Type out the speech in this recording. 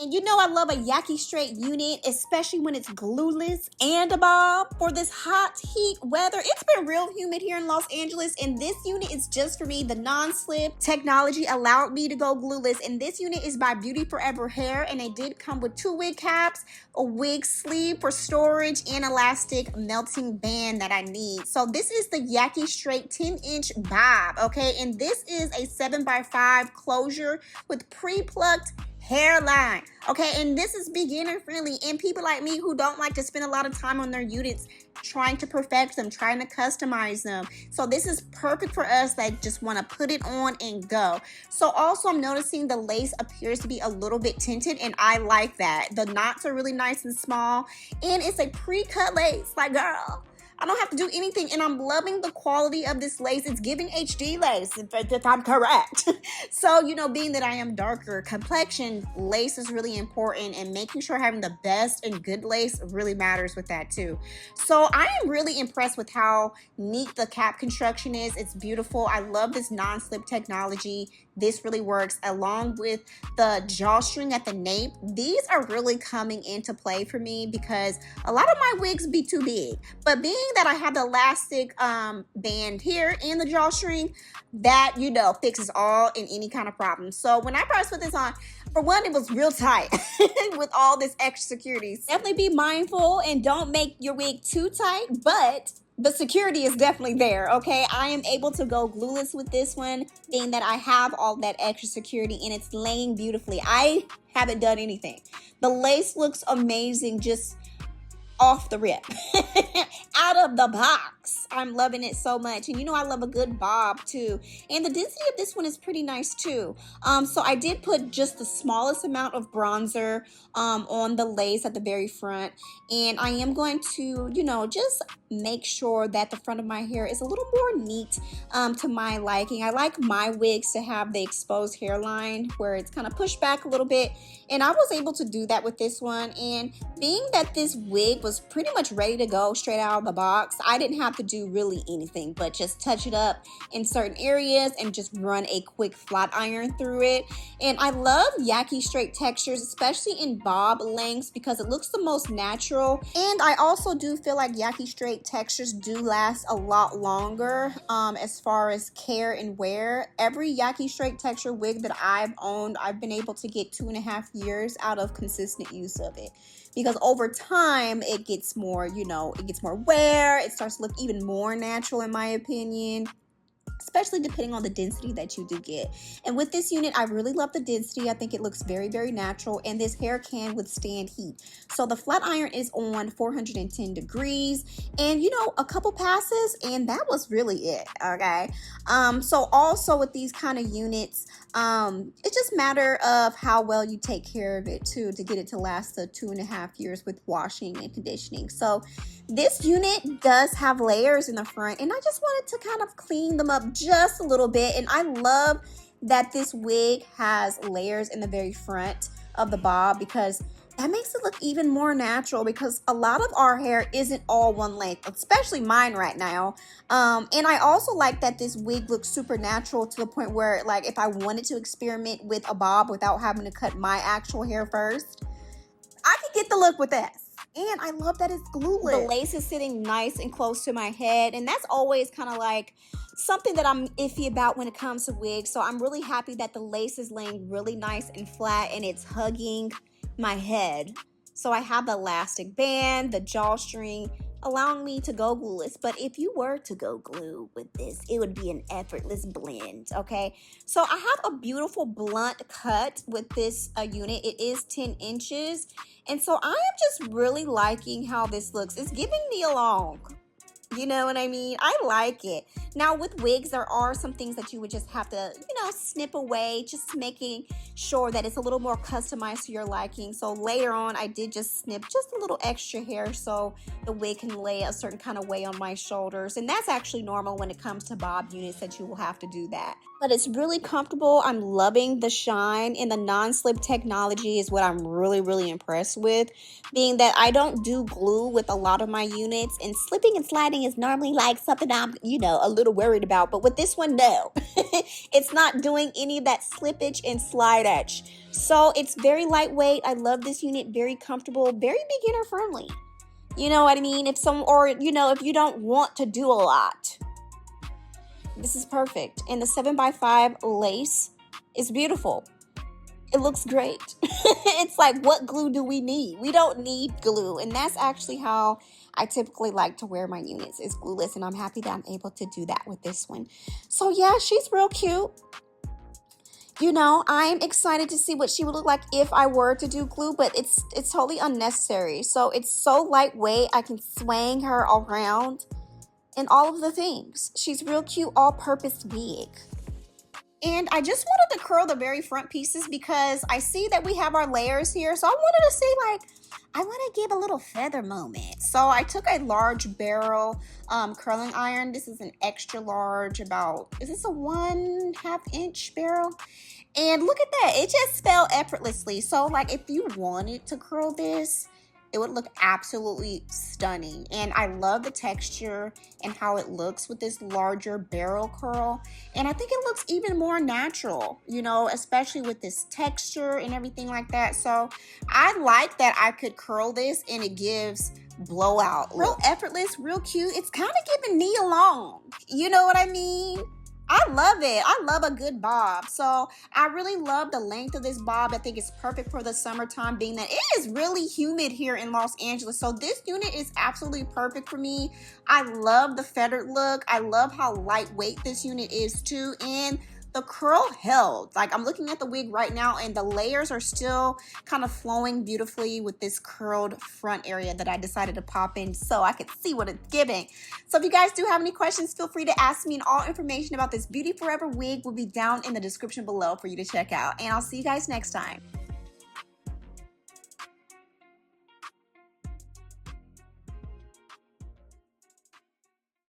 And you know I love a Yaki straight unit, especially when it's glueless and a bob for this hot heat weather. It's been real humid here in Los Angeles, and this unit is just for me. The non-slip technology allowed me to go glueless, and this unit is by BeautyForeverHair, and it did come with 2 wig caps, a wig sleeve for storage, and elastic melting band that I need. So this is the Yaki straight 10-inch bob, okay? And this is a 7x5 closure with pre-plucked hairline, okay? And this is beginner friendly, and people like me who don't like to spend a lot of time on their units trying to perfect them, trying to customize them. So this is perfect for us that just want to put it on and go. So also I'm noticing the lace appears to be a little bit tinted, and I like that. The knots are really nice and small, and it's a pre-cut lace. Like, girl, I don't have to do anything, and I'm loving the quality of this lace. It's giving HD lace, if I'm correct. So, you know, being that I am darker complexion, lace is really important, and making sure having the best and good lace really matters with that too. So I am really impressed with how neat the cap construction is. It's beautiful. I love this non-slip technology. This really works, along with the drawstring at the nape. These are really coming into play for me because a lot of my wigs be too big. But being that I have the elastic band here and the drawstring, that, you know, fixes all and any kind of problem. So when I first put this on, for one, it was real tight with all this extra security. Definitely be mindful and don't make your wig too tight, but the security is definitely there, okay? I am able to go glueless with this one, being that I have all that extra security, and it's laying beautifully. I haven't done anything. The lace looks amazing, just off the rip. Out of the box. I'm loving it so much. And you know I love a good bob too. And the density of this one is pretty nice too. So I did put just the smallest amount of bronzer on the lace at the very front. And I am going to, you know, just make sure that the front of my hair is a little more neat to my liking. I like my wigs to have the exposed hairline where it's kind of pushed back a little bit. And I was able to do that with this one. And being that this wig was pretty much ready to go straight out of the box, I didn't have to do really anything but just touch it up in certain areas and just run a quick flat iron through it. And I love Yaki straight textures, especially in bob lengths, because it looks the most natural. And I also do feel like Yaki straight textures do last a lot longer as far as care and wear. Every Yaki straight texture wig that I've owned, I've been able to get 2.5 years out of consistent use of it, because over time it gets more, you know, it gets more wear. It starts to look even more natural in my opinion, especially depending on the density that you do get. And with this unit, I really love the density. I think it looks very, very natural, and this hair can withstand heat. So the flat iron is on 410 degrees, and you know, a couple passes, and that was really it, okay? So also with these kind of units, it's just a matter of how well you take care of it too, to get it to last the 2.5 years with washing and conditioning. So this unit does have layers in the front, and I just wanted to kind of clean them up just a little bit. And I love that this wig has layers in the very front of the bob, because that makes it look even more natural, because a lot of our hair isn't all one length, especially mine right now. And I also like that this wig looks super natural to the point where, like, if I wanted to experiment with a bob without having to cut my actual hair first, I could get the look with this. And I love that it's glueless. The lace is sitting nice and close to my head, and that's always kind of like something that I'm iffy about when it comes to wigs. So I'm really happy that the lace is laying really nice and flat, and it's hugging my head. So I have the elastic band, the drawstring, allowing me to go glueless. But if you were to go glue with this, it would be an effortless blend, okay? So I have a beautiful blunt cut with this unit. It is 10 inches. And so I am just really liking how this looks. It's giving me a long. You know what I mean? I like it. Now with wigs, there are some things that you would just have to, you know, snip away, just making sure that it's a little more customized to your liking. So later on, I did just snip just a little extra hair so the wig can lay a certain kind of way on my shoulders. And that's actually normal when it comes to bob units, that you will have to do that. But it's really comfortable. I'm loving the shine, and the non-slip technology is what I'm really, really impressed with, being that I don't do glue with a lot of my units, and slipping and sliding curling is normally like something I'm, a little worried about. But with this one, no. It's not doing any of that slippage and slide edge. So it's very lightweight. I love this unit. Very comfortable. Very beginner friendly. You know what I mean? If if you don't want to do a lot, this is perfect. And the 7x5 lace is beautiful. It looks great. It's like, what glue do we need? We don't need glue. And that's actually how I typically like to wear my units, is glueless. And I'm happy that I'm able to do that with this one. So yeah, she's real cute. I'm excited to see what she would look like if I were to do glue, but it's totally unnecessary. So it's so lightweight. I can swing her around and all of the things. She's real cute, all-purpose wig. And I just wanted to curl the very front pieces because I see that we have our layers here. So I wanted to see, I want to give a little feather moment. So I took a large barrel curling iron. This is an extra large, is this a 1/2 inch barrel? And look at that, it just fell effortlessly. So if you wanted to curl this, it would look absolutely stunning. And I love the texture and how it looks with this larger barrel curl. And I think it looks even more natural, especially with this texture and everything like that. So I like that I could curl this and it gives blowout. Real effortless, real cute. It's kind of giving knee along. You know what I mean? I love it. I love a good bob. So I really love the length of this bob. I think it's perfect for the summertime, being that it is really humid here in Los Angeles. So this unit is absolutely perfect for me. I love the feathered look. I love how lightweight this unit is too. And the curl held. I'm looking at the wig right now and the layers are still kind of flowing beautifully with this curled front area that I decided to pop in so I could see what it's giving. So if you guys do have any questions, feel free to ask me, and all information about this Beauty Forever wig will be down in the description below for you to check out. And I'll see you guys next time.